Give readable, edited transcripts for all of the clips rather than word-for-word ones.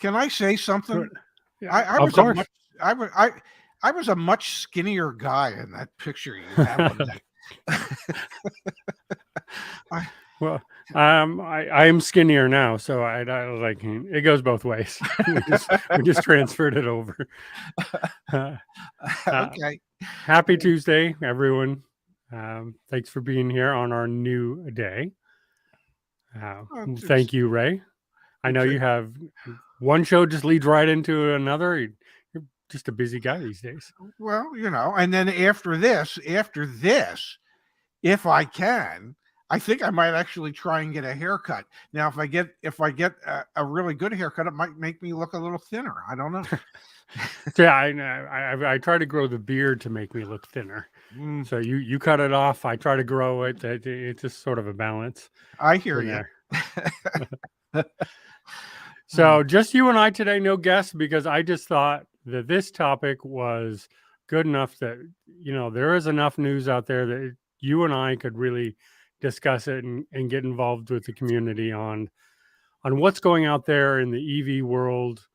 Can I say something? Yeah, I of was a course. much I was a much skinnier guy in that picture you have on that. Well, I am skinnier now, so I like it goes both ways. we just transferred it over. Okay. Happy Tuesday, everyone. Thanks for being here on our new day. Thank you, Ray. I know you have one show just leads right into another. You're just a busy guy these days. Well, and then after this, if I can, I think I might actually try and get a haircut. Now, if I get a really good haircut, it might make me look a little thinner. I don't know. Yeah, I try to grow the beard to make me look thinner. So you cut it off. I try to grow it. It's just sort of a balance. I hear you. So just you and I today, no guests, because I just thought that this topic was good enough that, there is enough news out there that you and I could really discuss it and get involved with the community on what's going out there in the EV world,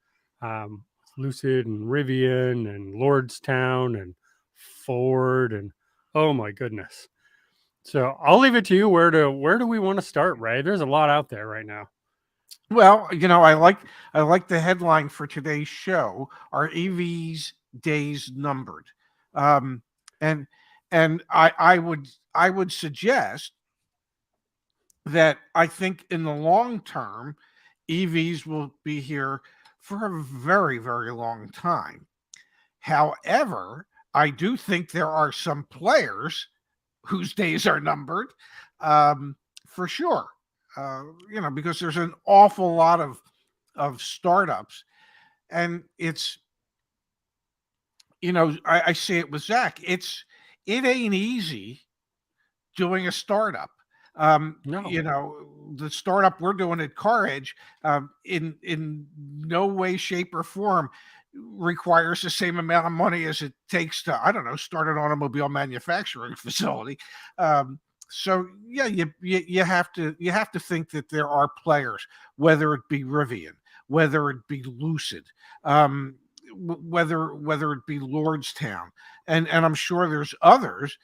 Lucid and Rivian and Lordstown and Ford and oh my goodness. So I'll leave it to you. Where do we want to start, Ray? There's a lot out there right now. Well, I like the headline for today's show. Are EVs days numbered? And I would suggest that I think in the long term, EVs will be here for a very, very long time. However, I do think there are some players whose days are numbered, for sure. Because there's an awful lot of startups, and it's, I say it with Zach. It ain't easy doing a startup. No. The startup we're doing at CarEdge, in no way, shape, or form requires the same amount of money as it takes to, I don't know, start an automobile manufacturing facility. So yeah, you have to think that there are players, whether it be Rivian, whether it be Lucid, whether it be Lordstown, and I'm sure there's others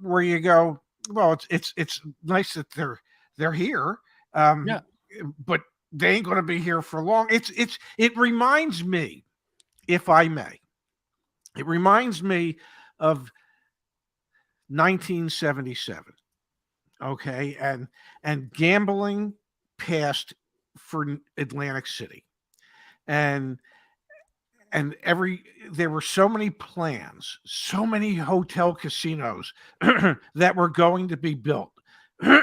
where you go, well, it's nice that they're here, but they ain't going to be here for long. It reminds me, if I may, it reminds me of 1977. Okay, and gambling passed for Atlantic City, and there were so many plans, so many hotel casinos that were going to be built.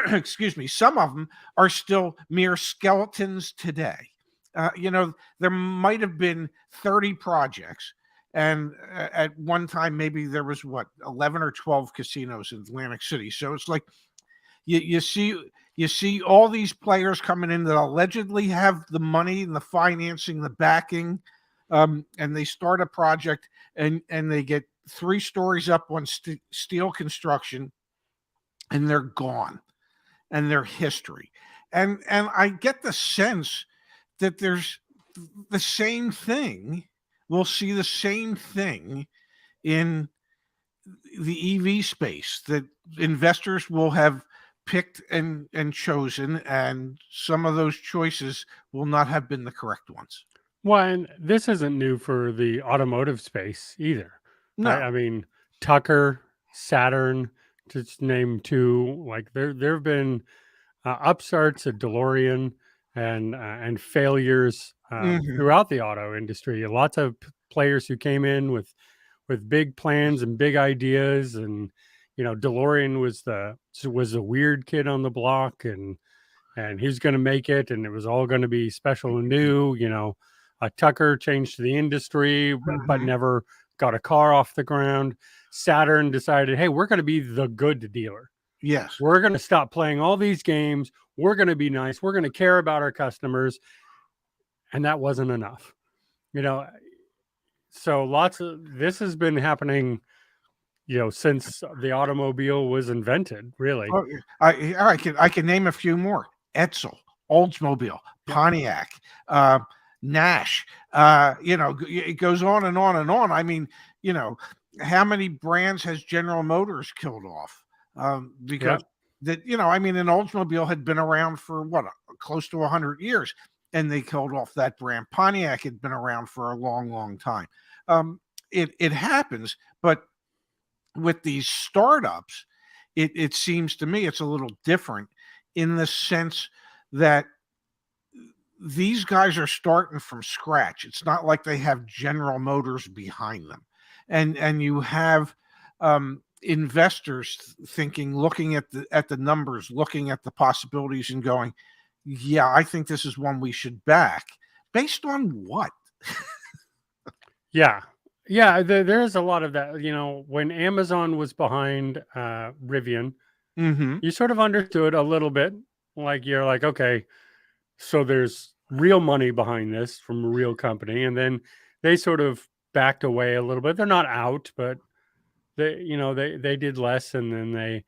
Excuse me. Some of them are still mere skeletons today. There might have been 30 projects, and at one time maybe there was 11 or 12 casinos in Atlantic City. So it's like you see all these players coming in that allegedly have the money and the financing, the backing, and they start a project and they get 3 stories up on steel construction, and they're gone, and they're history. And I get the sense that there's the same thing. We'll see the same thing in the EV space, that investors will have picked and chosen, and some of those choices will not have been the correct ones. Well, and this isn't new for the automotive space either. No. I mean, Tucker, Saturn, to name 2. Like there have been upstarts at DeLorean and failures throughout the auto industry. Lots of players who came in with big plans and big ideas, and DeLorean was the weird kid on the block, and he was going to make it, and it was all going to be special and new. Tucker changed the industry, but never got a car off the ground. Saturn decided, hey, we're going to be the good dealer. Yes. We're going to stop playing all these games. We're going to be nice. We're going to care about our customers. And that wasn't enough. So this has been happening, since the automobile was invented, really. Oh, I can name a few more. Edsel, Oldsmobile, Pontiac, Nash. It goes on and on and on. I mean, how many brands has General Motors killed off? Because Yep. I mean, an Oldsmobile had been around for what, close to 100 years, and they killed off that brand. Pontiac had been around for a long, long time. It happens, but with these startups, it seems to me it's a little different in the sense that these guys are starting from scratch. It's not like they have General Motors behind them, and you have investors thinking, looking at the numbers, looking at the possibilities, and going, "Yeah, I think this is one we should back." Based on what? Yeah. Yeah. There's a lot of that. When Amazon was behind Rivian, Mm-hmm. you sort of understood a little bit. Like, you're like, okay, so there's real money behind this from a real company. And then they sort of backed away a little bit. They're not out, but they did less. And then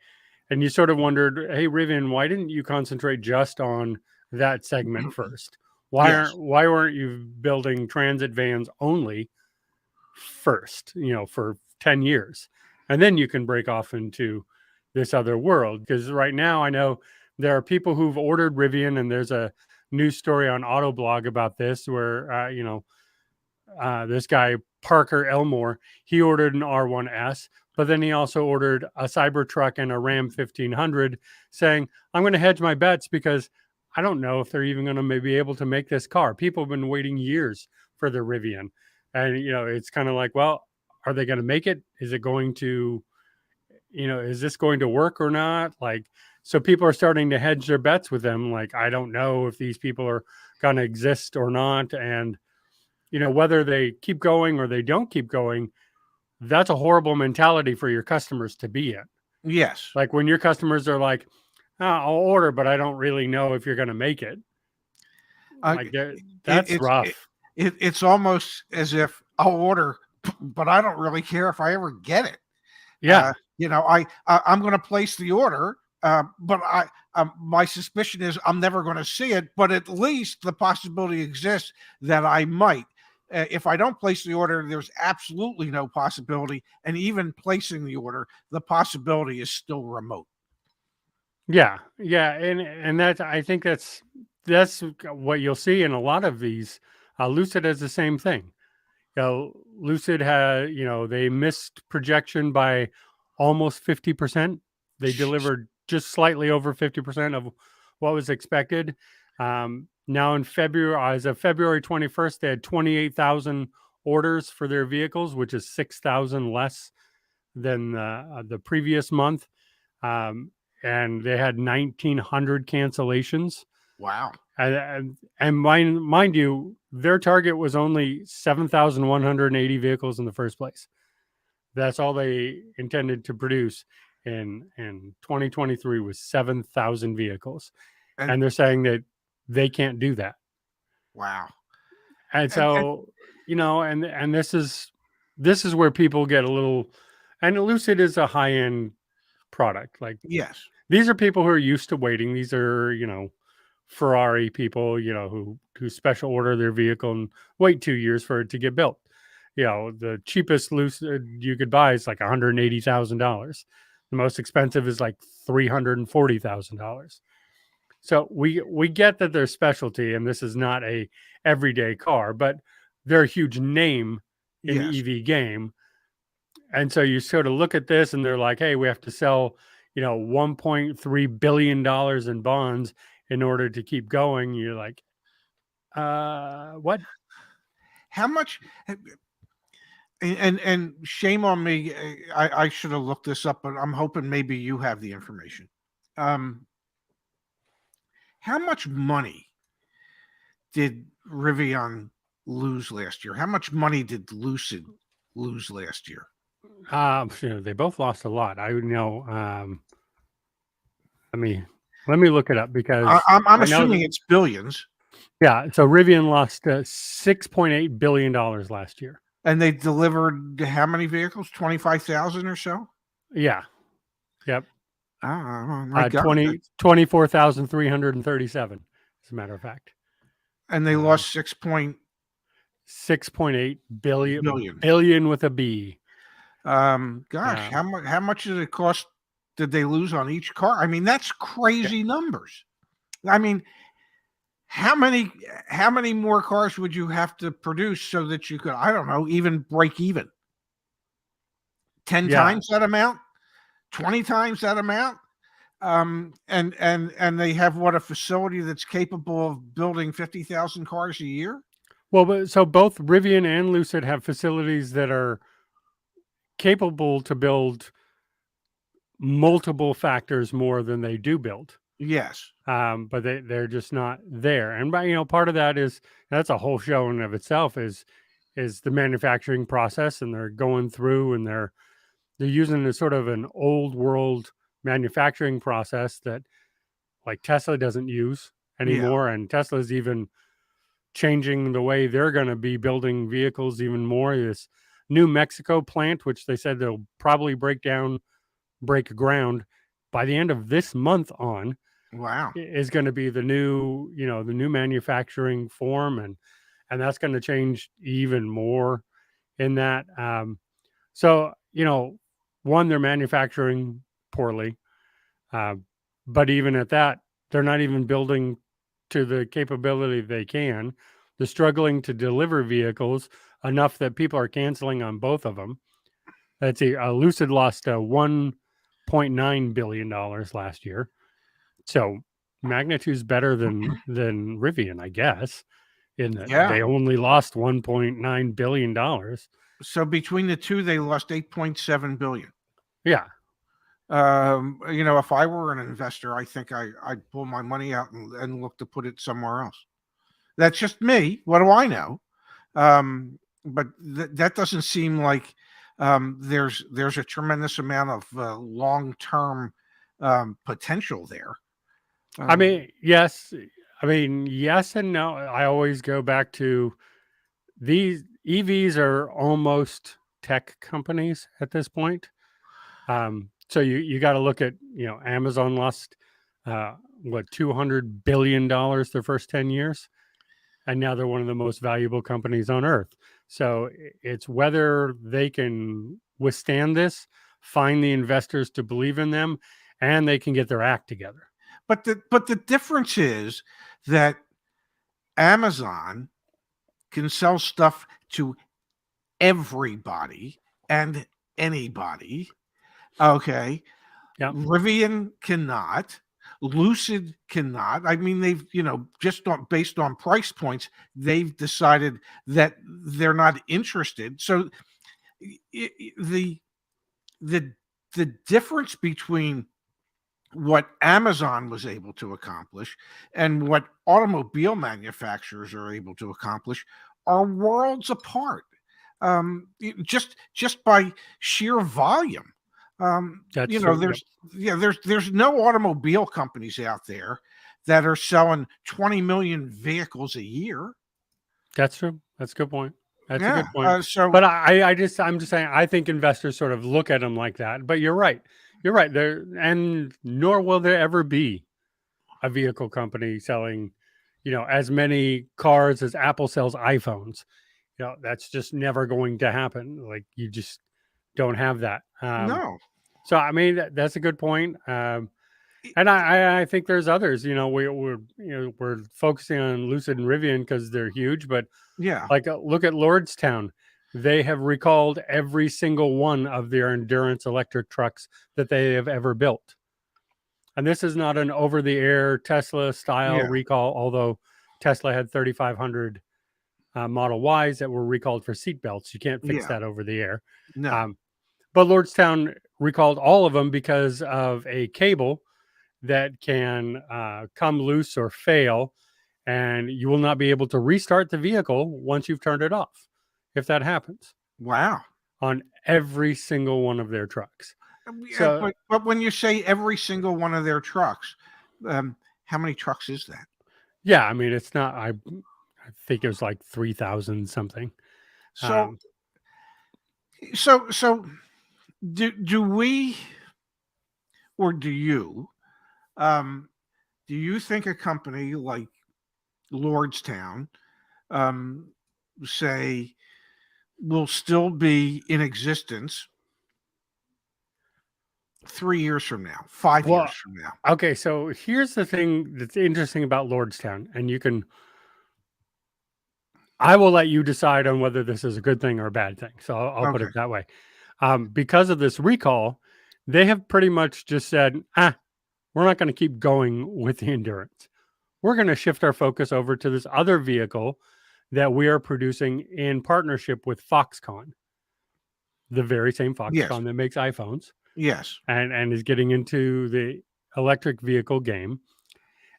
and you sort of wondered, hey, Rivian, why didn't you concentrate just on that segment first? Yes. Why weren't you building transit vans only first, for 10 years? And then you can break off into this other world. Because right now I know there are people who've ordered Rivian, and there's a news story on Autoblog about this where, this guy, Parker Elmore, he ordered an R1S, but then he also ordered a Cybertruck and a Ram 1500, saying, I'm going to hedge my bets because I don't know if they're even going to maybe be able to make this car. People have been waiting years for the Rivian. And, it's kind of like, well, are they going to make it? Is it going to, is this going to work or not? Like, so people are starting to hedge their bets with them. Like, I don't know if these people are going to exist or not. And, whether they keep going or they don't keep going, that's a horrible mentality for your customers to be in. Yes. Like, when your customers are like, I'll order, but I don't really know if you're going to make it. Like, that's rough. It's almost as if I'll order, but I don't really care if I ever get it. Yeah. I'm going to place the order, but my suspicion is I'm never going to see it. But at least the possibility exists that I might. If I don't place the order, there's absolutely no possibility. And even placing the order, the possibility is still remote. Yeah. Yeah. And I think that's what you'll see in a lot of these. Lucid has the same thing. Lucid had, they missed projection by almost 50%. They delivered just slightly over 50% of what was expected. Now in February, as of February 21st, they had 28,000 orders for their vehicles, which is 6,000 less than the previous month. And they had 1,900 cancellations. Wow. And mind you, their target was only 7,180 vehicles in the first place. That's all they intended to produce in 2023 was 7,000 vehicles. And they're saying that they can't do that. Wow. And so, and this is where people get a little, and Lucid is a high-end product. Like, yes, these are people who are used to waiting. These are, Ferrari people, who special order their vehicle and wait 2 years for it to get built. The cheapest Lucid you could buy is like $180,000. The most expensive is like $340,000. So we get that they're specialty, and this is not a everyday car, but they're a huge name in the EV game. And so you sort of look at this, and they're like, hey, we have to sell, $1.3 billion in bonds in order to keep going. You're like, what? How much? And shame on me. I should have looked this up, but I'm hoping maybe you have the information. How much money did Rivian lose last year? How much money did Lucid lose last year? They both lost a lot. I know. Let me look it up, because I'm assuming it's billions. Yeah. So Rivian lost $6.8 billion last year. And they delivered how many vehicles? 25,000 or so? Yeah. Yep. 24,337, as a matter of fact. and they lost 6.8 6.8 billion. billion with a B. Gosh, how much did it cost? Did they lose on each car? I mean, that's crazy numbers. I mean, how many more cars would you have to produce so that you could, I don't know, even break even? 10 times that amount? 20 times that amount? And they have what, a facility that's capable of building 50,000 cars a year? Well, but so both Rivian and Lucid have facilities that are capable to build multiple factors more than they do build. Yes. But they're just not there. And part of that is, that's a whole show in of itself, is the manufacturing process, and they're going through and they're using a sort of an old world manufacturing process that like Tesla doesn't use anymore. And Tesla's even changing the way they're going to be building vehicles even more. This New Mexico plant, which they said they'll probably break ground by the end of this month on, Wow, is going to be the new manufacturing form, and that's going to change even more in that. So one, they're manufacturing poorly, but even at that, they're not even building to the capability they can. They're struggling to deliver vehicles enough that people are canceling on both of them. Let's see, Lucid lost $1.9 billion last year. So magnitude's better than Rivian, I guess, in that they only lost $1.9 billion. So between the two, they lost 8.7 billion. Yeah. If I were an investor, I think I'd pull my money out and look to put it somewhere else. That's just me. What do I know? But that doesn't seem like there's a tremendous amount of long-term potential there. I mean, yes. I mean, yes and no. I always go back to, these EVs are almost tech companies at this point. So you got to look at, Amazon lost $200 billion their first 10 years, and now they're one of the most valuable companies on earth. So it's whether they can withstand this, find the investors to believe in them, and they can get their act together. But the difference is that Amazon can sell stuff to everybody and anybody. Okay. Yeah. Rivian cannot. Lucid cannot. I mean, they've, just based on price points, they've decided that they're not interested. So the difference between what Amazon was able to accomplish and what automobile manufacturers are able to accomplish are worlds apart. Just by sheer volume. That's true. There's no automobile companies out there that are selling 20 million vehicles a year. That's true. That's a good point. That's a good point. But I'm just saying, I think investors sort of look at them like that. But you're right. You're right. And nor will there ever be a vehicle company selling, as many cars as Apple sells iPhones. That's just never going to happen. Like, you just don't have that. No. So I mean, that's a good point. And I think there's others. We're focusing on Lucid and Rivian because they're huge, but like, look at Lordstown. They have recalled every single one of their endurance electric trucks that they have ever built. And this is not an over-the-air Tesla style recall, although Tesla had 3,500 Model Ys that were recalled for seatbelts. You can't fix that over the air. No. But Lordstown recalled all of them because of a cable that can come loose or fail, and you will not be able to restart the vehicle once you've turned it off, if that happens. Wow. On every single one of their trucks. But when you say every single one of their trucks, how many trucks is that? Yeah, I mean, it's not, I think it was like 3,000 something. So do we, or do you think a company like Lordstown say will still be in existence 3 years from now, 5 Well, years from now? okay, so here's the thing that's interesting about Lordstown, and I will let you decide on whether this is a good thing or a bad thing. So I'll put Okay. it that way. Because of this recall, they have pretty much just said, we're not going to keep going with the Endurance. We're going to shift our focus over to this other vehicle that we are producing in partnership with Foxconn, the very same Yes. Foxconn that makes iPhones Yes. and is getting into the electric vehicle game.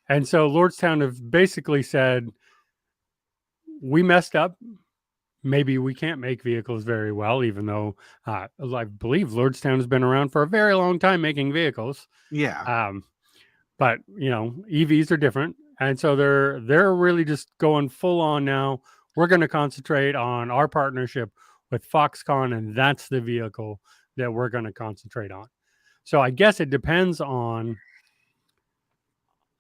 And so Lordstown have basically said, we messed up. Maybe we can't make vehicles very well, even though I believe Lordstown has been around for a very long time making vehicles. Yeah. But EVs are different, and so they're really just going full on now. We're going to concentrate on our partnership with Foxconn, and that's the vehicle that we're going to concentrate on. So I guess it depends on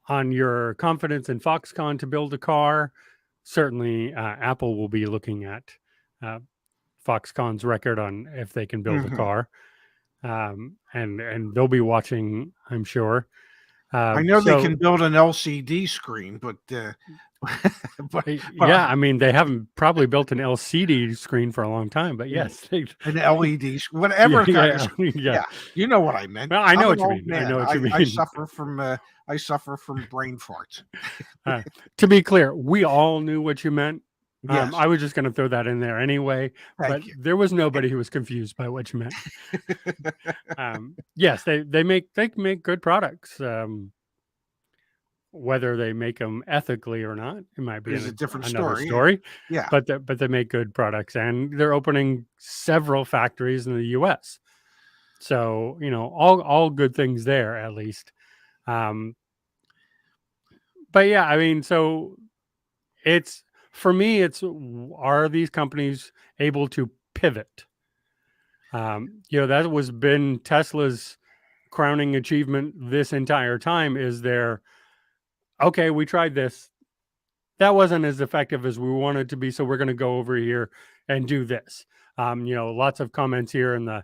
your confidence in Foxconn to build a car. Certainly, Apple will be looking at Foxconn's record on if they can build a car, and they'll be watching, I'm sure. I know they can build an LCD screen, but yeah, I mean, they haven't probably built an LCD screen for a long time, but yes, an LED, whatever kind of screen. Yeah, you know what I meant. Well, I know what you mean. Man. I know what you mean. I suffer from brain farts. To be clear, we all knew what you meant. Yes. I was just going to throw that in there anyway, but there was nobody who was confused by what you meant. Yes, they make good products. Whether they make them ethically or not, it might be a different story. Yeah, but they make good products, and they're opening several factories in the U.S. So all good things there, at least. But yeah, I mean, so it's, for me, are these companies able to pivot? That was been Tesla's crowning achievement this entire time, is okay, we tried this. That wasn't as effective as we wanted to be, so we're going to go over here and do this. Lots of comments here in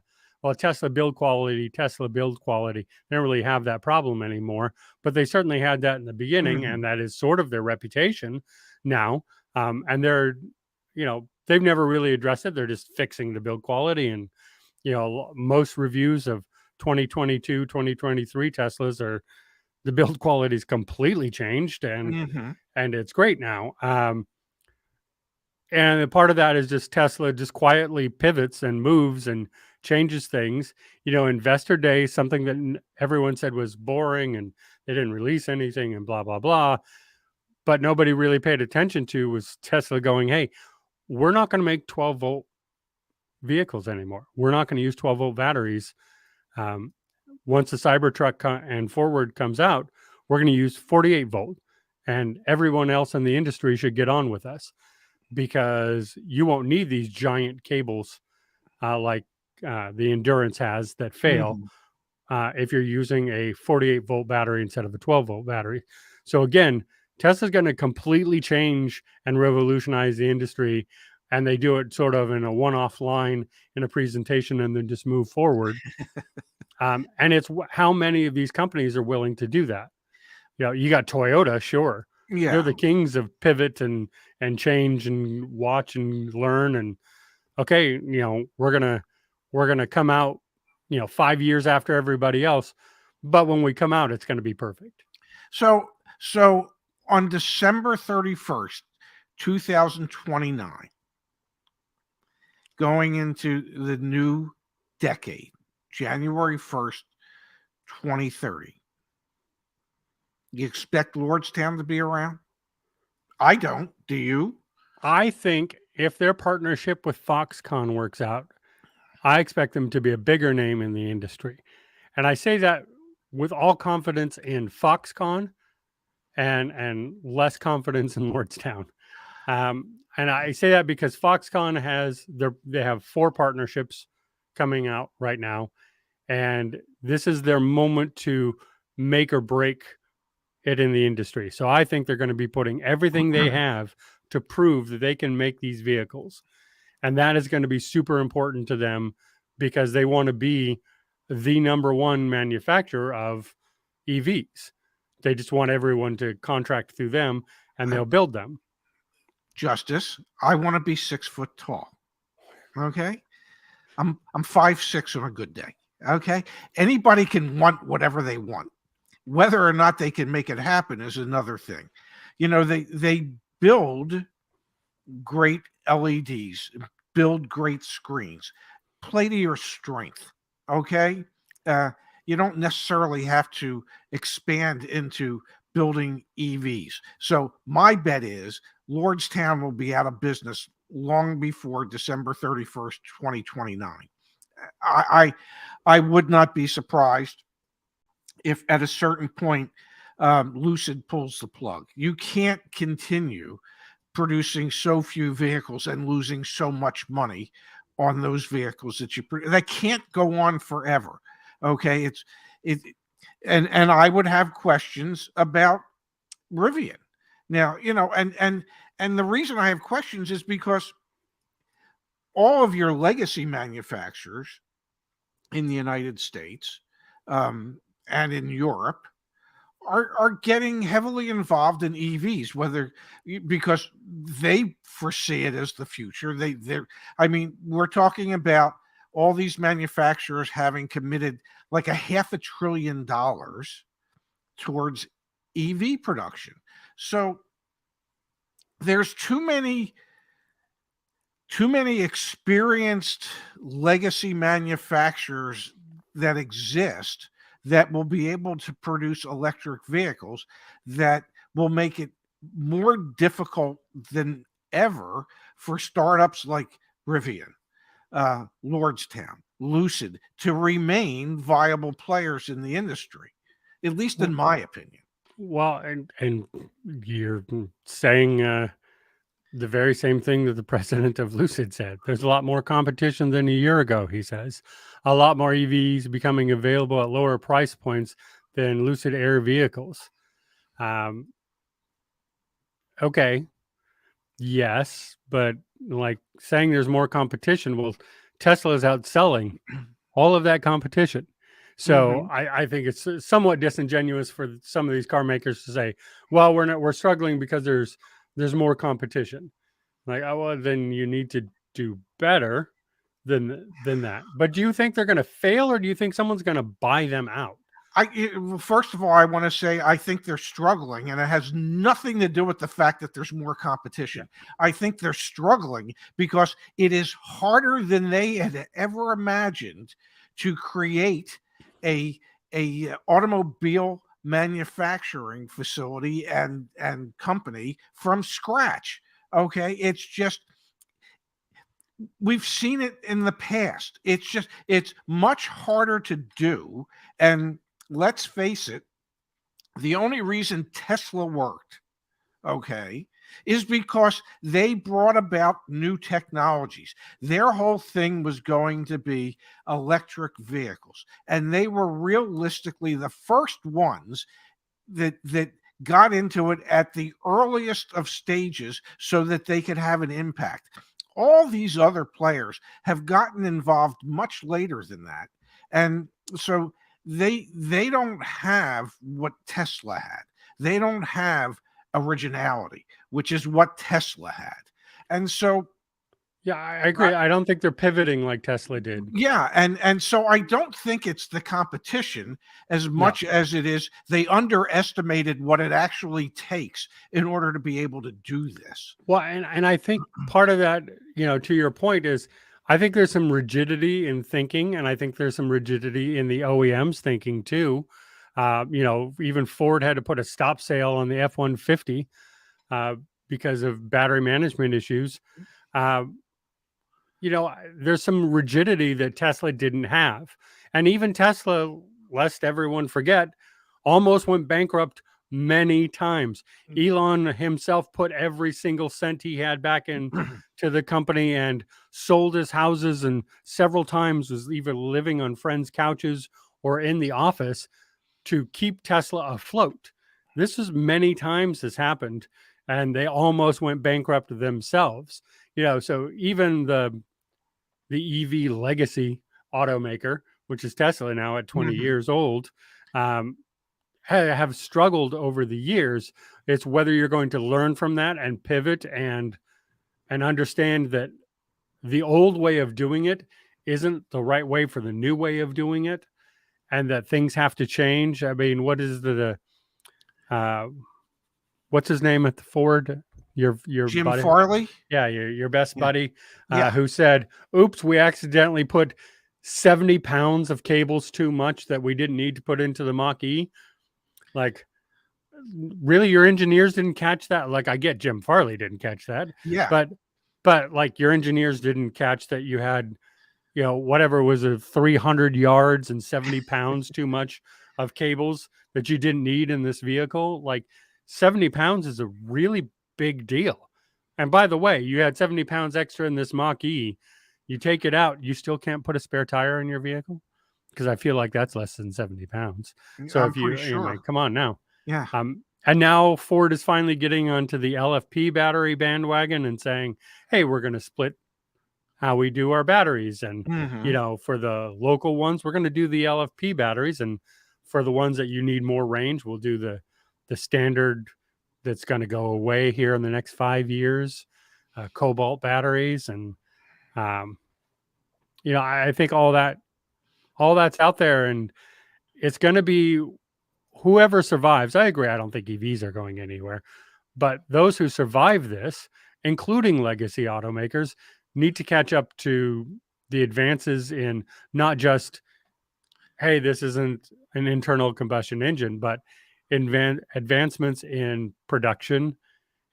Tesla build quality. They don't really have that problem anymore, but they certainly had that in the beginning, and that is sort of their reputation now. And they've never really addressed it. They're just fixing the build quality, and most reviews of 2022, 2023 Teslas are, the build quality is completely changed, and it's great now. And a part of that is just Tesla just quietly pivots and moves and changes things. Investor Day, something that everyone said was boring and they didn't release anything and blah, blah, blah. But nobody really paid attention to was Tesla going, hey, we're not going to make 12-volt vehicles anymore. We're not going to use 12-volt batteries. Once the Cybertruck and Forward comes out, we're going to use 48-volt. And everyone else in the industry should get on with us, because you won't need these giant cables like the Endurance has that fail if you're using a 48-volt battery instead of a 12-volt battery. So again, Tesla's going to completely change and revolutionize the industry, and they do it sort of in a one-off line in a presentation and then just move forward. And it's how many of these companies are willing to do that. You got Toyota, sure. Yeah. They're the kings of pivot and change and watch and learn. And okay, we're gonna come out, 5 years after everybody else, but when we come out, it's going to be perfect. So on December 31st, 2029, going into the new decade, January 1st, 2030. You expect Lordstown to be around? I don't. Do you? I think if their partnership with Foxconn works out, I expect them to be a bigger name in the industry. And I say that with all confidence in Foxconn and less confidence in Lordstown. And I say that because Foxconn they have 4 partnerships coming out right now, and this is their moment to make or break it in the industry. So I think they're going to be putting everything they have to prove that they can make these vehicles. And that is going to be super important to them because they want to be the number one manufacturer of EVs. They just want everyone to contract through them and they'll build them. Justice, I want to be 6 foot tall. Okay. I'm 5'6" on a good day. Okay. Anybody can want whatever they want. Whether or not they can make it happen is another thing. You know, they build great LEDs, build great screens, play to your strength. Okay. You don't necessarily have to expand into building EVs. So my bet is Lordstown will be out of business long before December 31st, 2029. I would not be surprised if at a certain point Lucid pulls the plug. You can't continue producing so few vehicles and losing so much money on those vehicles that can't go on forever. Okay, and I would have questions about Rivian. Now, you know, and the reason I have questions is because all of your legacy manufacturers in the United States and in Europe are getting heavily involved in EVs, because they foresee it as the future. I mean, we're talking about all these manufacturers having committed like $500 billion towards EV production. So there's too many experienced legacy manufacturers that exist that will be able to produce electric vehicles that will make it more difficult than ever for startups like Rivian, Lordstown, Lucid to remain viable players in the industry, at least in my opinion. Well, and you're saying the very same thing that the president of Lucid said. There's a lot more competition than a year ago, he says. A lot more EVs becoming available at lower price points than Lucid Air vehicles. Okay. Yes, but like saying there's more competition, well, Tesla's outselling all of that competition. So I think it's somewhat disingenuous for some of these car makers to say, well, we're struggling because there's more competition. Like, oh, well, then you need to do better than that. But do you think they're going to fail, or do you think someone's going to buy them out? First of all, I want to say I think they're struggling, and it has nothing to do with the fact that there's more competition. I think they're struggling because it is harder than they had ever imagined to create a automobile manufacturing facility and company from scratch. Okay, it's just, we've seen it in the past. It's much harder to do. And let's face it, the only reason Tesla worked, okay, is because they brought about new technologies. Their whole thing was going to be electric vehicles. And they were realistically the first ones that got into it at the earliest of stages so that they could have an impact. All these other players have gotten involved much later than that. And so they don't have what Tesla had. They don't have originality, which is what Tesla had. And so yeah, I agree. I don't think they're pivoting like Tesla did. Yeah, and so I don't think it's the competition as much as it is they underestimated what it actually takes in order to be able to do this. Well, and I think part of that, you know, to your point is, I think there's some rigidity in thinking, and I think there's some rigidity in the OEMs thinking too. You know, even Ford had to put a stop sale on the F-150 because of battery management issues. You know, there's some rigidity that Tesla didn't have. And even Tesla, lest everyone forget, almost went bankrupt many times. Elon himself put every single cent he had back into the company and sold his houses, and several times was either living on friends' couches or in the office to keep Tesla afloat. This is many times has happened. and they almost went bankrupt themselves. So even the EV legacy automaker, which is Tesla now at 20 Mhm. years old, have struggled over the years. It's whether you're going to learn from that and pivot and understand that the old way of doing it isn't the right way for the new way of doing it, and that things have to change. I mean, what is uh, what's his name at the Ford? Your Jim buddy, Farley? yeah, your best Yeah. buddy, Yeah. who said, "Oops, we accidentally put 70 pounds of cables too much that we didn't need to put into the Mach E." Like, really, your engineers didn't catch that? Like, I get Jim Farley didn't catch that, Yeah. but like your engineers didn't catch that you had, whatever was a 300 yards and 70 pounds too much of cables that you didn't need in this vehicle. Like, 70 pounds is a really big deal. And by the way, you had 70 pounds extra in this Mach E. You take it out, you still can't put a spare tire in your vehicle, because I feel like that's less than 70 pounds. So I'm if you, pretty anyway, sure. come on now. Yeah. And now Ford is finally getting onto the LFP battery bandwagon and saying, hey, we're going to split how we do our batteries. And, Mhm. for the local ones, we're going to do the LFP batteries. And for the ones that you need more range, we'll do the standard that's going to go away here in the next 5 years, cobalt batteries. And, I think all that's out there, and it's going to be whoever survives. I agree. I don't think EVs are going anywhere, but those who survive this, including legacy automakers, need to catch up to the advances in not just, hey, this isn't an internal combustion engine, but advancements in production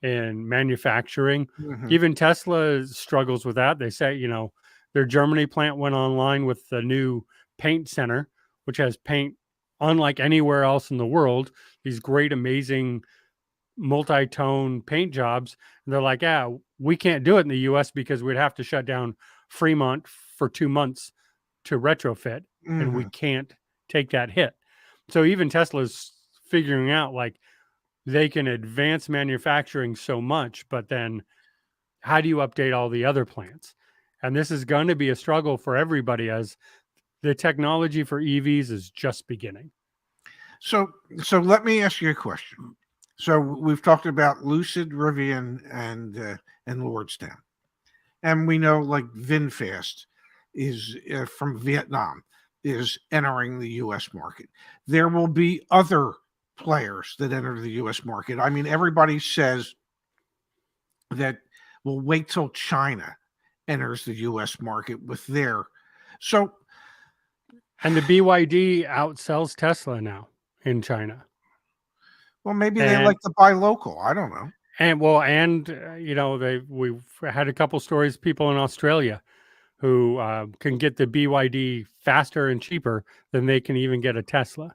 and manufacturing. Mhm. Even Tesla struggles with that. They say, their Germany plant went online with the new paint center, which has paint unlike anywhere else in the world. These great, amazing multi-tone paint jobs. And they're like, yeah, we can't do it in the US because we'd have to shut down Fremont for 2 months to retrofit, and we Mhm. can't take that hit. So even Tesla's figuring out, like, they can advance manufacturing so much, but then how do you update all the other plants? And this is going to be a struggle for everybody, as the technology for EVs is just beginning. So let me ask you a question. So we've talked about Lucid, Rivian, and Lordstown, and we know like VinFast is from Vietnam, is entering the U.S. market. There will be other players that enter the U.S. market. I mean, everybody says that we'll wait till China enters the U.S. market with their. So, And the BYD outsells Tesla now in China. well, maybe they And like to buy local. I don't know. we've had a couple stories, people in Australia who can get the BYD faster and cheaper than they can even get a Tesla.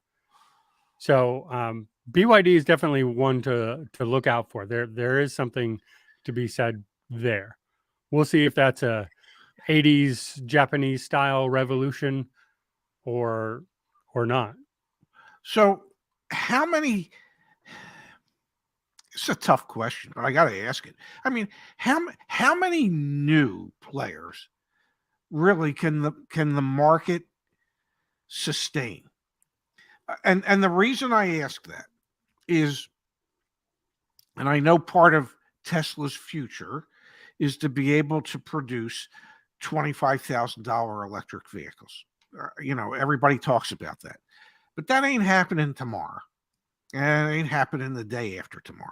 So BYD is definitely one to look out for. There is something to be said there. We'll see if that's a 80s Japanese style revolution or not. So, how many? It's a tough question, but I got to ask it. I mean, how many new players really can the market sustain? And the reason I ask that is, and I know part of Tesla's future is to be able to produce $25,000 electric vehicles. Everybody talks about that, but that ain't happening tomorrow, and it ain't happening the day after tomorrow.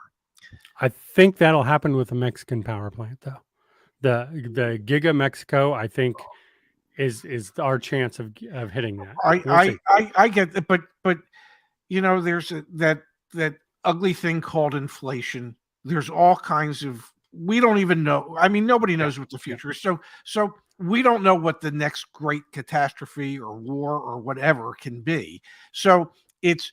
I think that'll happen with the Mexican power plant, though. The Giga Mexico, I think, is our chance of hitting that. We'll see. I get it, but there's that ugly thing called inflation. There's all kinds of, we don't even know. I mean, nobody Yeah, knows what the yeah. future is. So we don't know what the next great catastrophe or war or whatever can be. So it's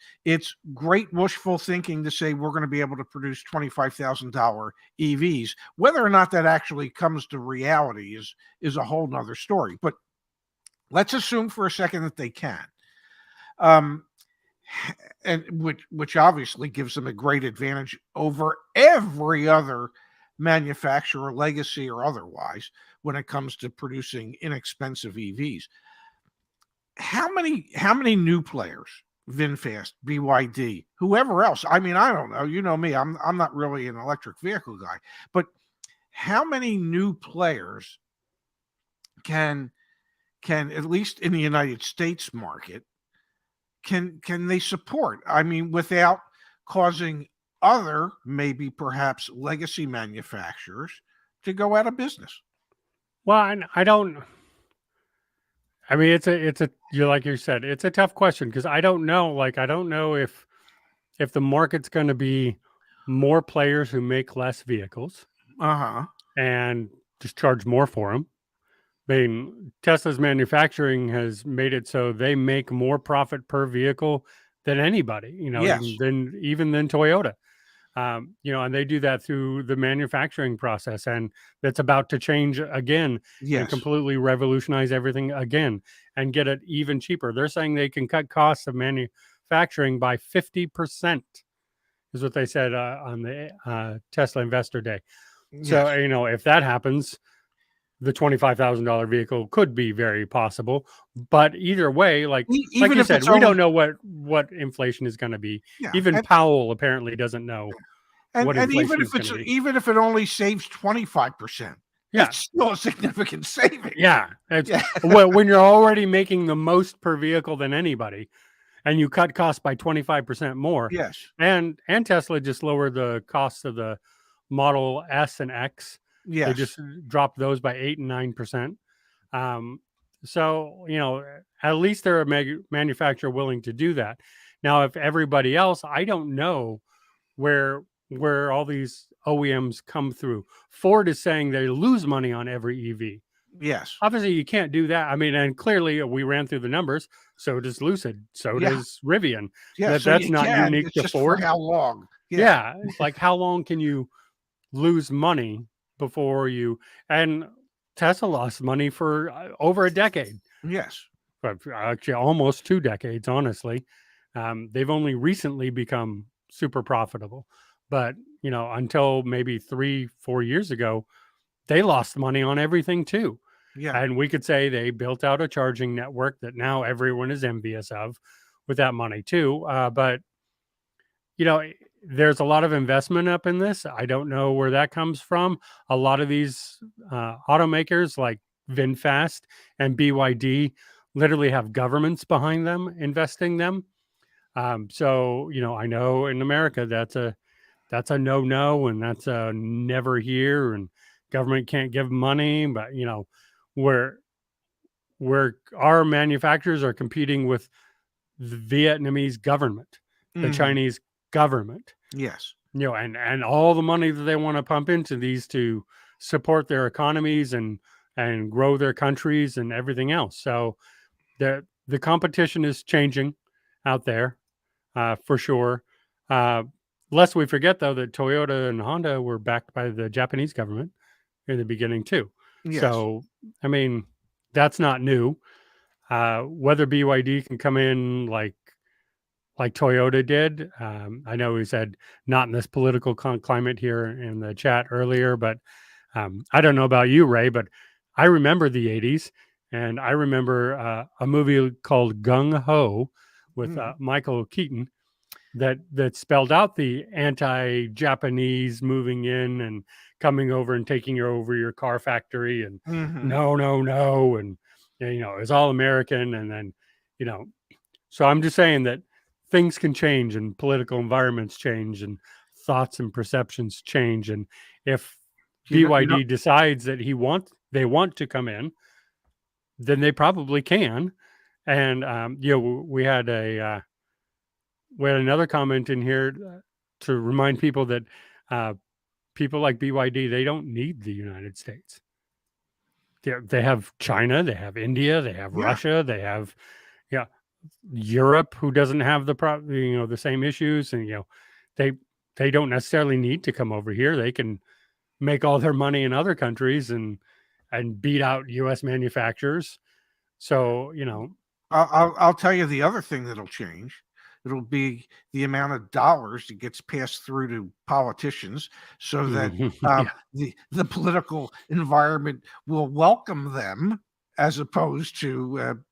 great wishful thinking to say we're going to be able to produce $25,000 EVs. Whether or not that actually comes to reality is a whole nother story. But let's assume for a second that they can. Um, and which obviously gives them a great advantage over every other manufacturer, legacy or otherwise, when it comes to producing inexpensive EVs. How many new players, VinFast, BYD, whoever else? I mean, I don't know. You know me. I'm not really an electric vehicle guy, but how many new players can at least in the United States market can they support? I mean, without causing other, maybe perhaps legacy manufacturers to go out of business. Well, I don't. I mean, you like you said, it's a tough question because I don't know. Like, I don't know if the market's going to be more players who make less vehicles Uh-huh. and just charge more for them. I mean, Tesla's manufacturing has made it so they make more profit per vehicle than anybody, Yes. even than Toyota. And they do that through the manufacturing process, and that's about to change again and Yes. completely revolutionize everything again and get it even cheaper. They're saying they can cut costs of manufacturing by 50%, is what they said on the Tesla Investor Day. So, Yes. if that happens, the $25,000 vehicle could be very possible. But either way, like Even you if said, it's we only, don't know what inflation is going to be. yeah, Even Powell apparently doesn't know what and even inflation if is going it's to be. even if it only saves 25%, Yeah. it's still a significant saving. Yeah. Yeah. When you're already making the most per vehicle than anybody and you cut costs by 25% more. Yes. And Tesla just lowered the cost of the Model S and X. They Yes. just dropped those by 8 and 9%. So, at least they're a manufacturer willing to do that. Now, if everybody else, I don't know where all these OEMs come through. Ford is saying they lose money on every EV. Yes. Obviously, you can't do that. I mean, and clearly we ran through the numbers. So does Lucid. So Yeah. does Rivian. Yeah. So That's you not can. unique It's to just for Ford. how long? Yeah. Like, how long can you lose money before you? And Tesla lost money for over a decade. Yes. Actually, almost 2 decades, honestly. They've only recently become super profitable. But, until maybe 3-4 years ago, they lost money on everything too. Yeah. And we could say they built out a charging network that now everyone is envious of with that money too. But, there's a lot of investment up in this. I don't know where that comes from. A lot of these automakers like VinFast and BYD literally have governments behind them investing them. So, I know in America that's a no, and that's a never here, and government can't give money. But where our manufacturers are competing with the Vietnamese government, the Chinese government, Yes. and all the money that they want to pump into these to support their economies and grow their countries and everything else. So the competition is changing out there for sure. Lest we forget, though, that Toyota and Honda were backed by the Japanese government in the beginning too. Yes. So, I mean, that's not new. Whether BYD can come in like Toyota did, I know he said not in this political climate here in the chat earlier, but I don't know about you, Ray, but I remember the 80s, and I remember a movie called Gung Ho with Michael Keaton that spelled out the anti-Japanese moving in and coming over and taking over your car factory, and no, and it's all American. And then so I'm just saying that things can change and political environments change and thoughts and perceptions change. And if BYD decides that they want to come in, then they probably can. And we had another comment in here to remind people that people like BYD, they don't need the United States. They have China, they have India, they have Russia, they have Europe, who doesn't have the same issues, and they don't necessarily need to come over here. They can make all their money in other countries and beat out U.S. manufacturers. So I'll tell you the other thing that'll change. It'll be the amount of dollars that gets passed through to politicians, so that Yeah. the political environment will welcome them as opposed to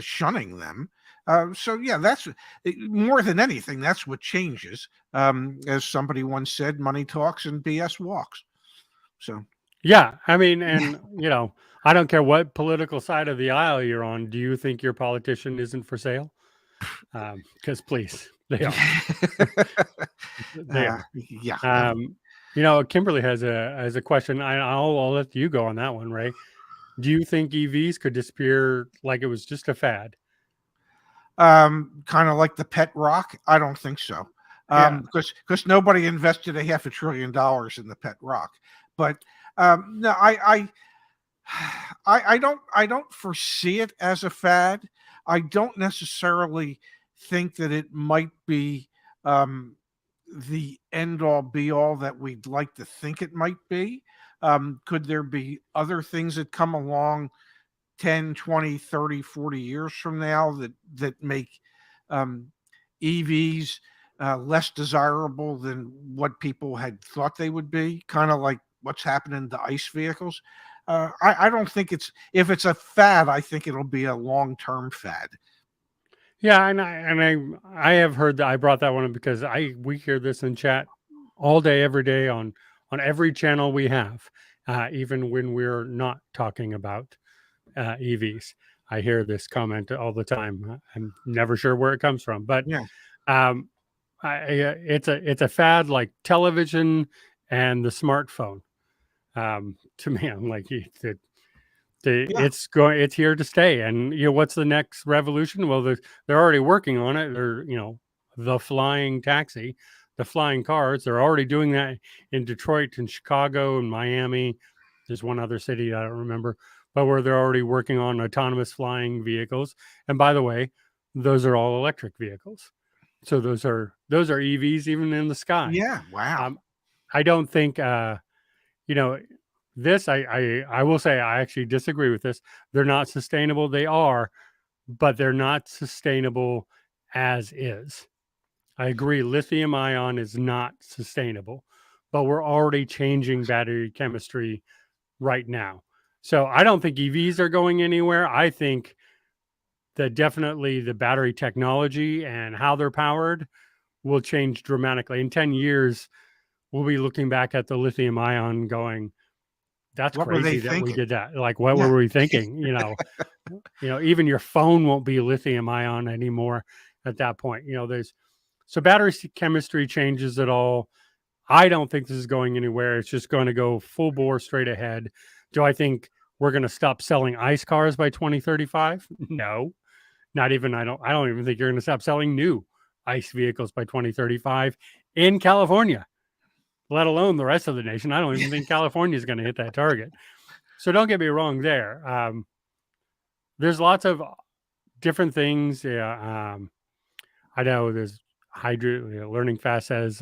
shunning them. So yeah, that's more than anything. That's what changes. As somebody once said, "Money talks and BS walks." So Yeah. I mean, and, I don't care what political side of the aisle you're on. Do you think your politician isn't for sale? Because please, they are. They are. yeah, Kimberly has a question. I'll let you go on that one, Ray. Do you think EVs could disappear like it was just a fad? kind of like the pet rock. I don't think so, Yeah. because nobody invested $500 billion in the pet rock. But no, I don't foresee it as a fad. I don't necessarily think that it might be the end all be all that we'd like to think it might be. Could there be other things that come along 10, 20, 30, 40 years from now that make um, EVs less desirable than what people had thought they would be? Kind of like what's happening to ICE vehicles. I don't think if it's a fad, I think it'll be a long-term fad. Yeah, and I have heard that. I brought that one up because we hear this in chat all day, every day on every channel we have, even when we're not talking about EVs. I hear this comment all the time. I'm never sure where it comes from, but Yeah, um, it's a fad like television and the smartphone. To me, I'm like yeah, it's here to stay. And what's the next revolution? Well, they're already working on it. They're the flying taxi, the flying cars. They're already doing that in Detroit and Chicago and Miami. There's one other city I don't remember, but where they're already working on autonomous flying vehicles. And by the way, those are all electric vehicles. So those are EVs even in the sky. yeah. Wow. Um, I don't think you know this. I will say I actually disagree with this. They're not sustainable. They are, but they're not sustainable as is. I agree. Lithium ion is not sustainable, but we're already changing battery chemistry right now. So I don't think EVs are going anywhere. I think that definitely the battery technology and how they're powered will change dramatically. In 10 years, we'll be looking back at the lithium ion going, that's What were they crazy that we thinking? did that. Like, what Yeah, were we thinking? Even your phone won't be lithium ion anymore at that point. So battery chemistry changes it all. I don't think this is going anywhere. It's just going to go full bore straight ahead. Do I think we're going to stop selling ICE cars by 2035? No, not even. I don't even think you're going to stop selling new ICE vehicles by 2035 in California, let alone the rest of the nation. I don't even think California is going to hit that target. So don't get me wrong there. There's lots of different things. Yeah, I know there's Learning Fast says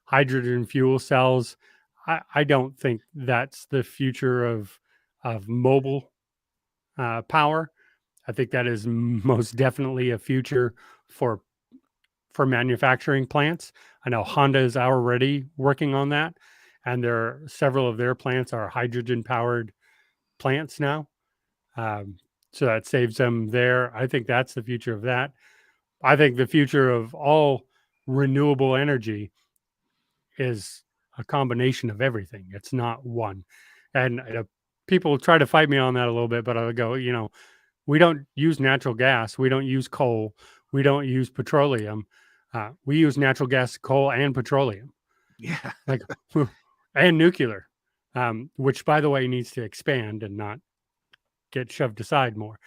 hydrogen fuel cells. I don't think that's the future of mobile power. I think that is most definitely a future for manufacturing plants. I know Honda is already working on that, and several of their plants are hydrogen powered plants now. So that saves them there. I think that's the future of that. I think the future of all renewable energy is a combination of everything. It's not one. And people try to fight me on that a little bit, but I go, we don't use natural gas. We don't use coal. We don't use petroleum. We use natural gas, coal, and petroleum, yeah, like, and nuclear, which, by the way, needs to expand and not get shoved aside more.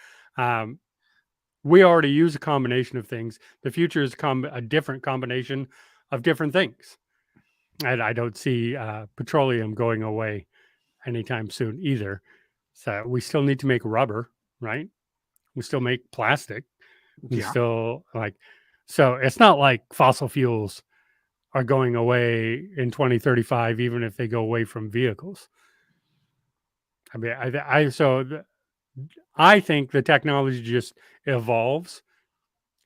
We already use a combination of things. The future is a different combination of different things. And I don't see petroleum going away anytime soon either. So we still need to make rubber, right? We still make plastic. We yeah. still so it's not like fossil fuels are going away in 2035, even if they go away from vehicles. I mean, I think the technology just evolves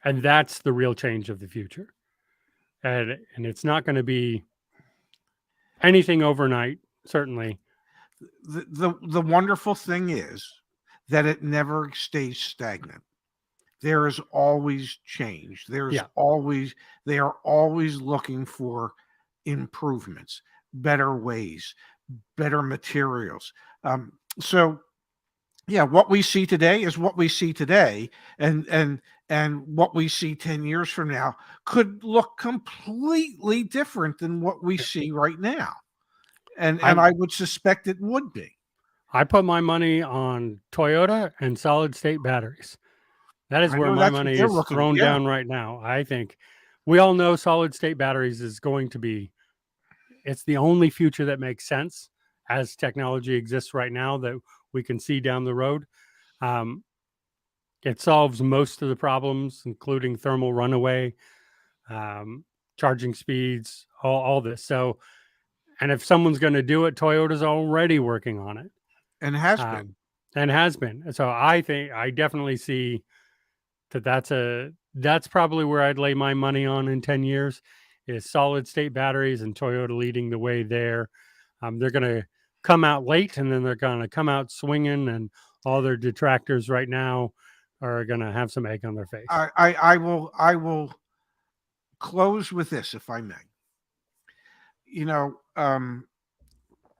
And that's the real change of the future. And it's not going to be anything overnight, certainly. The wonderful thing is that it never stays stagnant. There is always change. Yeah. They are always looking for improvements, better ways, better materials. So yeah, what we see today is what we see today, and what we see 10 years from now could look completely different than what we see right now. And I would suspect it would be. I put my money on Toyota and solid state batteries. That is I where know my that's what money they're is looking. thrown Yeah. down right now. I think we all know solid state batteries is going to be, it's the only future that makes sense as technology exists right now that we can see down the road. It solves most of the problems, including thermal runaway, charging speeds, all this. So, and if someone's going to do it, Toyota's already working on it. And has been. And has been. So I think I definitely see that's probably where I'd lay my money on in 10 years is solid state batteries and Toyota leading the way there. They're going to come out late and then they're going to come out swinging, and all their detractors right now are going to have some egg on their face. I will close with this, if I may. You know,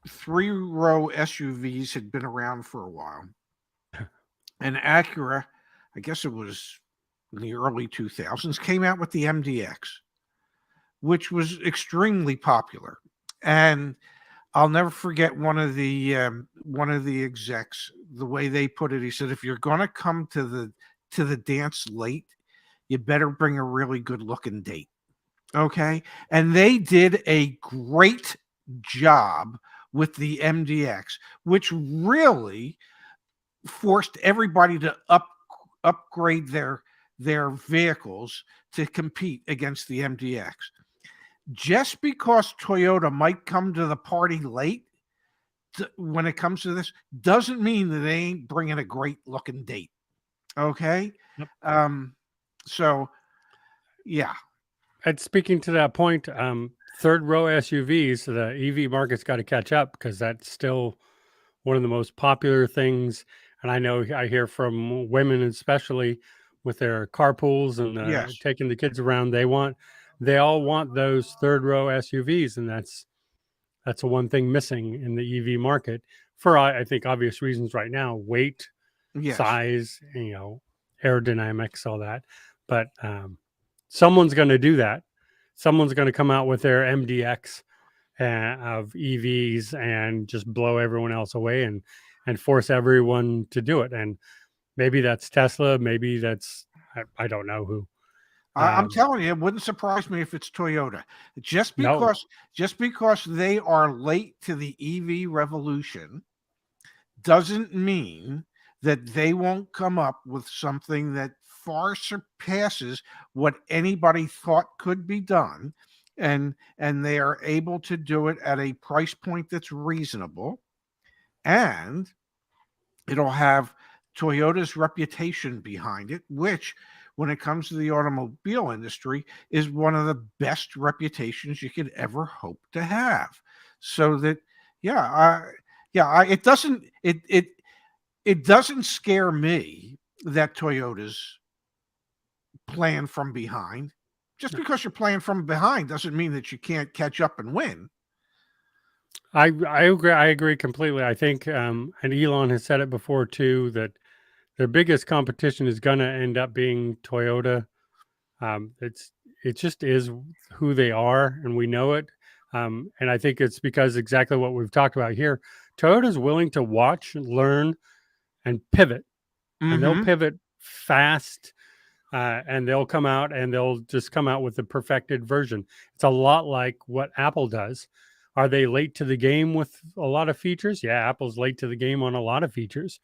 3-row SUVs had been around for a while. And Acura, I guess it was in the early 2000s, came out with the MDX, which was extremely popular. And I'll never forget one of the execs, the way they put it. He said, if you're going to come to the dance late, you better bring a really good looking date. Okay. And they did a great job with the MDX, which really forced everybody to upgrade their vehicles to compete against the MDX. Just because Toyota might come to the party late when it comes to this doesn't mean that they ain't bringing a great looking date. Okay. Yep. So yeah. And speaking to that point, third row SUVs, the EV market's got to catch up because that's still one of the most popular things. And I know I hear from women, especially with their carpools and Yes. taking the kids around. They all want those third row SUVs, and that's the one thing missing in the EV market for I think obvious reasons right now: weight, Yes. size, aerodynamics, all that. But someone's going to do that. Someone's going to come out with their MDX of EVs and just blow everyone else away and force everyone to do it. And maybe that's Tesla. Maybe that's, I don't know who. I'm telling you, it wouldn't surprise me if it's Toyota. Just because they are late to the EV revolution doesn't mean that they won't come up with something that far surpasses what anybody thought could be done, and they are able to do it at a price point that's reasonable, and it'll have Toyota's reputation behind it, which when it comes to the automobile industry is one of the best reputations you could ever hope to have. So that it doesn't scare me that Toyota's playing from behind. Just because you're playing from behind doesn't mean that you can't catch up and win. I agree. I agree completely. I think, and Elon has said it before too, that their biggest competition is going to end up being Toyota. It just is who they are, and we know it. And I think it's because exactly what we've talked about here. Toyota's willing to watch, learn, and pivot, and they'll pivot fast. And they'll come out and they'll just come out with the perfected version. It's a lot like what Apple does. Are they late to the game with a lot of features? Yeah, Apple's late to the game on a lot of features.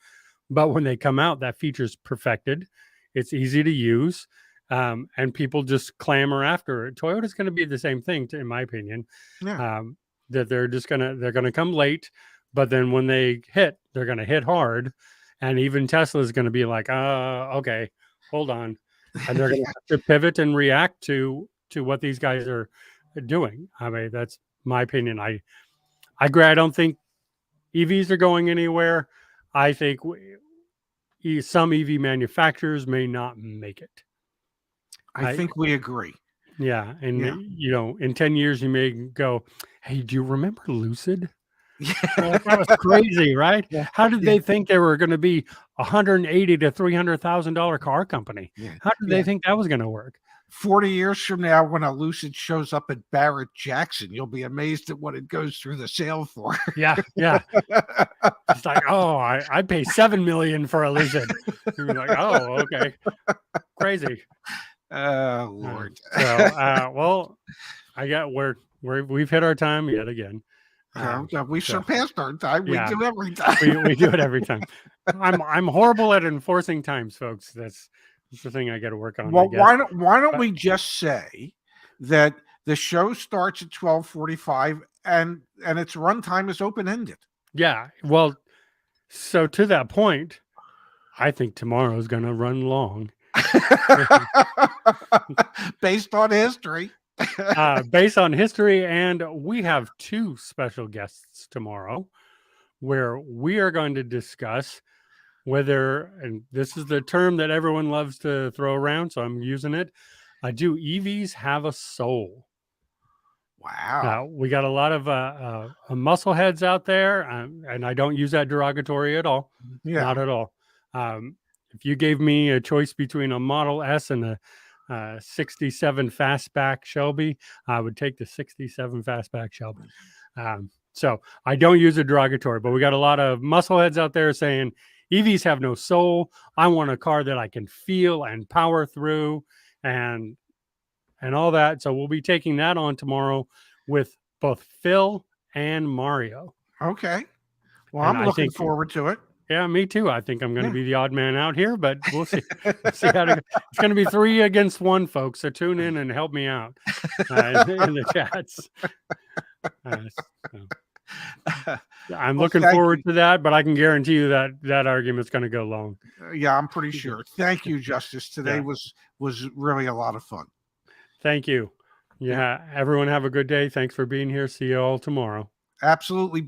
But when they come out, that feature's perfected. It's easy to use. And people just clamor after it. Toyota's going to be the same thing, in my opinion. Yeah. That they're going to come late, but then when they hit, they're going to hit hard. And even Tesla's going to be like, okay, hold on. and they're going to have to pivot and react to what these guys are doing. I mean, that's my opinion. I agree. I don't think EVs are going anywhere. I think some EV manufacturers may not make it. I think we agree. Yeah, and Yeah. you know, in 10 years, you may go, "Hey, do you remember Lucid? Yeah. That was crazy, right? Yeah. How did Yeah. they think they were going to be $180,000 to $300,000 car company? Yeah. How did they think that was going to work?" 40 years from now, when a Lucid shows up at Barrett Jackson, you'll be amazed at what it goes through the sale for. Yeah, yeah. It's like, oh, I'd pay $7 million for a Lucid. You'd be like, oh, okay, crazy. Oh Lord. Well, I got we've hit our time yet again. We surpassed our time. Yeah. We do every time. We do it every time. I'm horrible at enforcing times, folks. That's the thing I got to work on. Well, why don't we just say that the show starts at 12:45 and its runtime is open ended? Yeah. Well, so to that point, I think tomorrow is going to run long. Based on history. Based on history, and we have two special guests tomorrow where we are going to discuss whether, and this is the term that everyone loves to throw around, so I'm using it, do EVs have a soul? Wow. We got a lot of muscle heads out there, and I don't use that derogatory at all. Yeah. Not at all. If you gave me a choice between a Model S and a 67 fastback Shelby, I would take the 67 fastback Shelby. So I don't use a derogatory, but we got a lot of muscleheads out there saying EVs have no soul. I want a car that I can feel and power through and all that. So we'll be taking that on tomorrow with both Phil and Mario. Okay. Well, I'm looking forward to it. Yeah, me too. I think I'm going to be the odd man out here, but we'll see. See how to go. It's going to be 3 against 1, folks. So tune in and help me out in the chats. I'm looking forward to that, but I can guarantee you that argument's going to go long. Yeah, I'm pretty sure. Thank you, Justice. Today was really a lot of fun. Thank you. Yeah, everyone have a good day. Thanks for being here. See you all tomorrow. Absolutely.